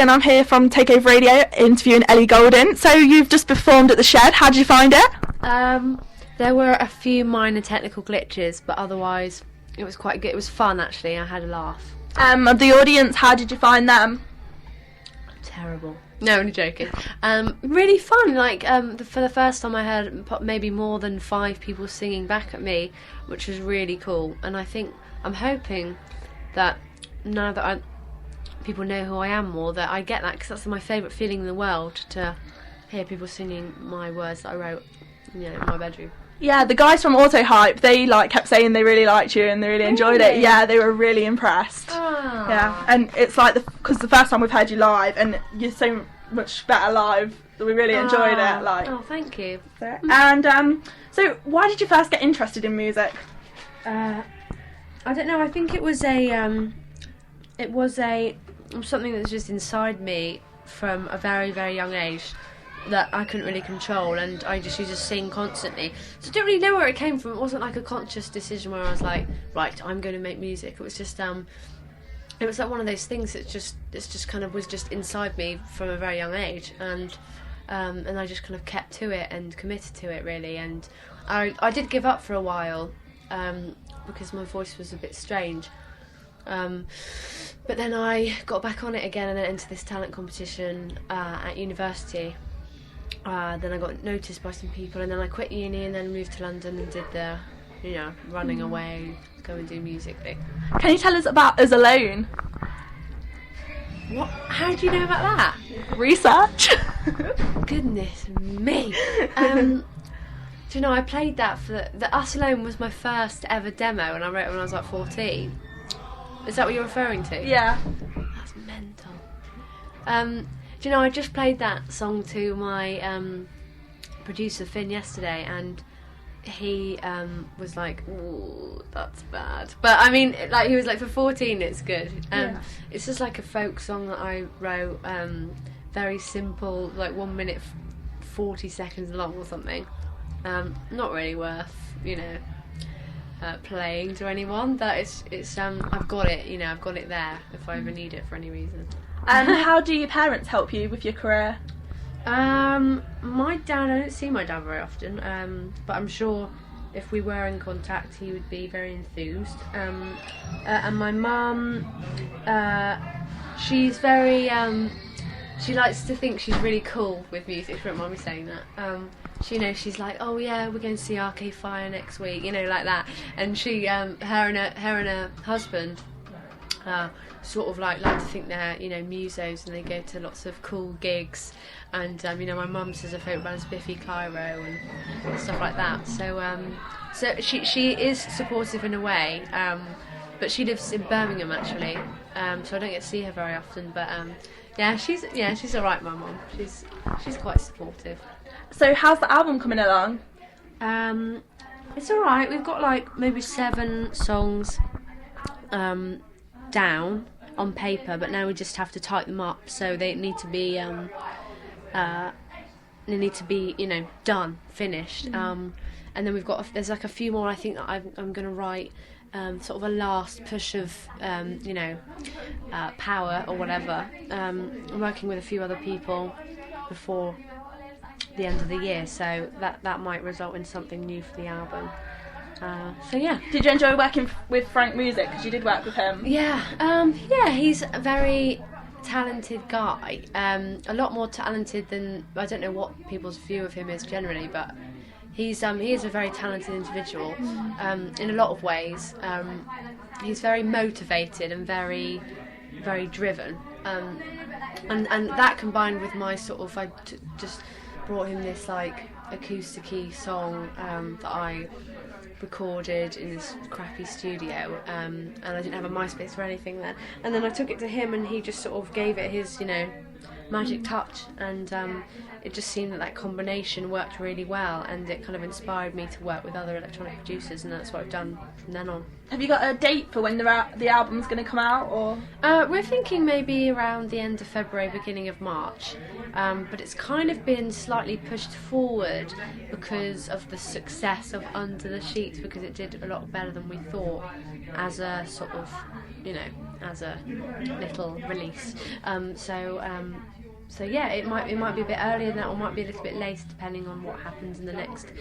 and I'm here from Takeover Radio interviewing Ellie Goulding. So you've just performed at the Shed. How did you find it? There were a few minor technical glitches, but otherwise it was quite good. It was fun, actually. I had a laugh. The audience, how did you find them? Terrible. No, I'm joking. Really fun. Like, for the first time I heard maybe more than 5 people singing back at me, which was really cool. And I'm hoping that now that people know who I am more, that I get that, because that's my favourite feeling in the world, to hear people singing my words that I wrote, in my bedroom. Yeah, the guys from Auto Hype, they kept saying they really liked you and they really enjoyed it. Yeah, they were really impressed. Oh. Yeah, and it's because the first time we've heard you live, and you're so much better live, that we really enjoyed it. Oh, thank you. And so why did you first get interested in music? I don't know. I think it was something that was just inside me from a very, very young age that I couldn't really control, and I just used to sing constantly. So I don't really know where it came from. It wasn't like a conscious decision where I was like, right, I'm going to make music. It was just it was like one of those things that just kind of was just inside me from a very young age, and I just kind of kept to it and committed to it, really. And I did give up for a while because my voice was a bit strange. But then I got back on it again and then entered this talent competition at university. Then I got noticed by some people, and then I quit uni and then moved to London and did the, running away, go and do music thing. Can you tell us about Us Alone? What? How do you know about that? Research. Goodness me. Do you know, I played that for the Us Alone was my first ever demo, and I wrote it when I was like 14. Is that what you're referring to? Yeah. That's mental. Do you know, I just played that song to my producer Finn yesterday, and he was like, "Ooh, that's bad." But I mean, he was like, for 14, it's good. Yeah. It's just like a folk song that I wrote, very simple, like 1 minute 40 seconds long or something. Not really worth, playing to anyone, but it's I've got it, I've got it there if I ever need it for any reason. And how do your parents help you with your career? My dad, I don't see my dad very often, but I'm sure if we were in contact he would be very enthused. And my mum, she's very, she likes to think she's really cool with music. She won't mind me saying that. She's like, oh yeah, we're going to see Arcade Fire next week, like that. And she, her and her husband, sort of like to think they're, musos, and they go to lots of cool gigs. And my mum says her favourite band is Biffy Clyro and stuff like that. So she is supportive in a way, but she lives in Birmingham actually, so I don't get to see her very often. But she's alright, my mum. She's quite supportive. So how's the album coming along? It's alright. We've got maybe 7 songs down on paper, but now we just have to type them up, so they need to be done, finished. And then there's a few more I think that I'm going to write, sort of a last push of power or whatever. I'm working with a few other people before the end of the year, so that might result in something new for the album. So yeah. Did you enjoy working with Frank Music? Because you did work with him. Yeah, he's a very talented guy. A lot more talented than, I don't know what people's view of him is generally, but he is a very talented individual in a lot of ways. He's very motivated and very, very driven. And that combined with my sort of, just brought him this acoustic-y song that I recorded in this crappy studio, and I didn't have a MySpace or anything then. And then I took it to him, and he just sort of gave it his, magic touch, and it just seemed that combination worked really well, and it kind of inspired me to work with other electronic producers, and that's what I've done from then on. Have you got a date for when the album's going to come out, or? We're thinking maybe around the end of February, beginning of March, but it's kind of been slightly pushed forward because of the success of Under the Sheets, because it did a lot better than we thought as a sort of, as a little release. So yeah, it might be a bit earlier than that, or might be a little bit later, depending on what happens in the next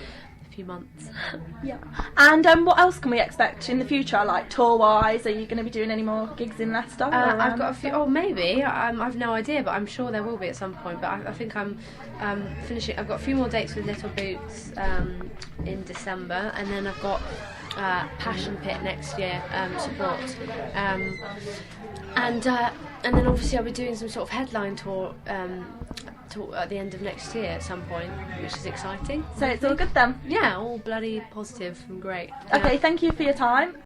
few months. Yeah. And what else can we expect in the future, like tour-wise? Are you going to be doing any more gigs in Leicester? I've got a few. Oh, maybe. I've no idea, but I'm sure there will be at some point. But I think I'm finishing. I've got a few more dates with Little Boots in December, and then I've got Passion Pit next year support. And then obviously I'll be doing some sort of headline tour at the end of next year at some point, which is exciting. So it's all good then? Yeah, all bloody positive and great. Okay, thank you for your time.